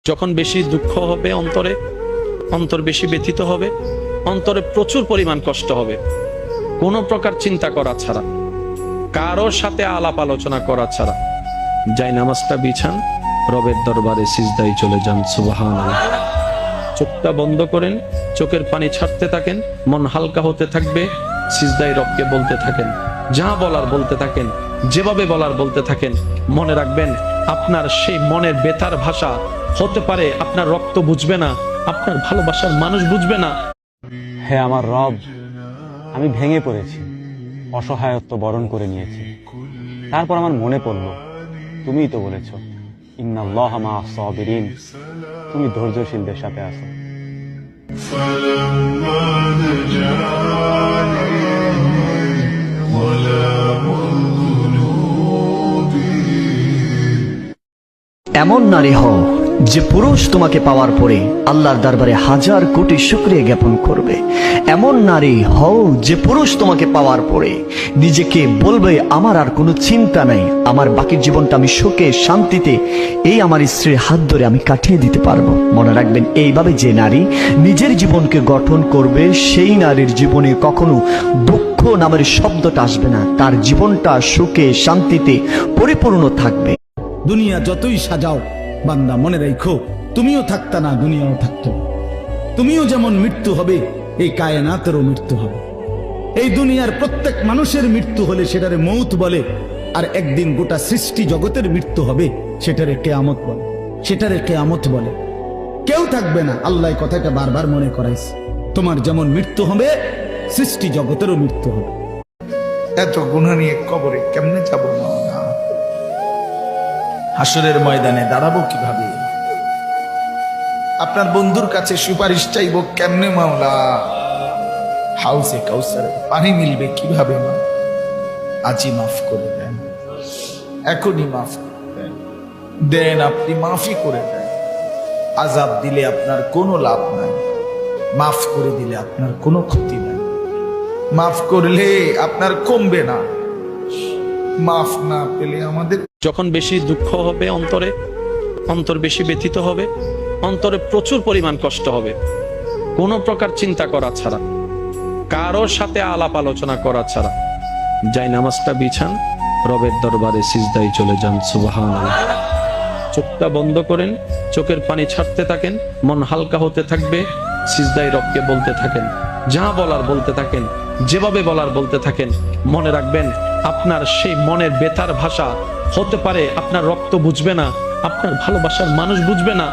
যখন বেশি দুঃখ হবে অন্তর বেশি ব্যথিত হবে, অন্তরে প্রচুর পরিমাণ কষ্ট হবে, কোনো প্রকার চিন্তা করা ছাড়া, কারোর সাথে আলাপ আলোচনা করা ছাড়া যাই নামাজটা বিছান, রবের দরবারে সিজদায় চলে যান। সুবহানাল্লাহ। চোখটা বন্ধ করেন, চোখের পানি ছাড়তে থাকেন, মন হালকা হতে থাকবে, সিজদায় রবকে বলতে থাকেন, যা বলার বলতে থাকেন, যেভাবে বলার বলতে থাকেন। মনে রাখবেন, আপনার সেই মনের বেতার ভাষা হতে পারে আপনার রক্ত বুঝবে না, আপনার ভালোবাসার মানুষ বুঝবে না। হে আমার রব, আমি ভেঙে পড়েছি, অসহায়ত্ব বরণ করে নিয়েছি। তারপর আমার মনে পড়ল, তুমিই তো বলেছ ইন্নাল্লাহা মা'আস সাবিরিন, তুমি ধৈর্যশীলদের সাথে আছো। এমন নারী হও যে পুরুষ তোমাকে পাওয়ার পরে আল্লাহর দরবারে হাজার কোটি শুকরিয়া জ্ঞাপন করবে। এমন নারী হও যে পুরুষ তোমাকে পাওয়ার পরে নিজেকে বলবে, আমার আর কোনো চিন্তা নাই, আমার বাকি জীবনটা আমি সুখে শান্তিতে এই আমার স্ত্রীর হাত ধরে আমি কাটিয়ে দিতে পারবো। মনে রাখবেন, এইভাবে যে নারী নিজের জীবনকে গঠন করবে, সেই নারীর জীবনে কখনো দুঃখ নামের শব্দটা আসবে না, তার জীবনটা সুখে শান্তিতে পরিপূর্ণ থাকবে। দুনিয়া যতই সাজাও বান্দা, মনে রাখো তুমিও থাকতা না, দুনিয়াও থাকতো। তুমিও যেমন মৃত্যু হবে, এই কায়নাতেরও মৃত্যু হবে। এই দুনিয়ার প্রত্যেক মানুষের মৃত্যু হলে সেটারে মৌত বলে, আর একদিন গোটা সৃষ্টি জগতের মৃত্যু হবে, সেটারে কেয়ামত বলে, সেটারে কেয়ামত বলে। কেউ থাকবে না, আল্লাহ কথাটা বারবার মনে করাইছে। তোমার যেমন মৃত্যু হবে, সৃষ্টি জগতেরও মৃত্যু হবে। এত গুনাহ নিয়ে কবরে কেমনে যাব না? হাসরের ময়দানে দাঁড়াবো কিভাবে? আপনার বন্ধুর কাছে সুপারিশ চাইবো কেমনে মাওলা? হাউসে কাউসারে পানি মিলবে কিভাবে? মা আজই মাফ করে দেন, এখনই মাফ করে দেন, দেন আপনি মাফই করে দেন। আযাব দিলে আপনার কোনো লাভ নাই, মাফ করে দিলে আপনার কোনো ক্ষতি নাই। মাফ করলে আপনার কমবে না, মাফ না পেলে আমাদের। যখন বেশি দুঃখ হবে অন্তর বেশি ব্যথিত হবে, অন্তরে প্রচুর পরিমাণ কষ্ট হবে, কোনো প্রকার চিন্তা করা ছাড়া, কারোর সাথে আলাপ আলোচনা করা ছাড়া যাই নামাজটা বিছান, রবের দরবারে সিজদায় চলে যান। সুবহানাল্লাহ। চোখটা বন্ধ করেন, চোখের পানি ছাড়তে থাকেন, মন হালকা হতে থাকবে, সিজদায় রবকে বলতে থাকেন, যা বলার বলতে থাকেন, যেভাবে বলার বলতে থাকেন। মনে রাখবেন, আপনার সেই মনের বেতার ভাষা হতে পারে আপনার রক্ত বুঝবে না, আপনার ভালোবাসার মানুষ বুঝবে না।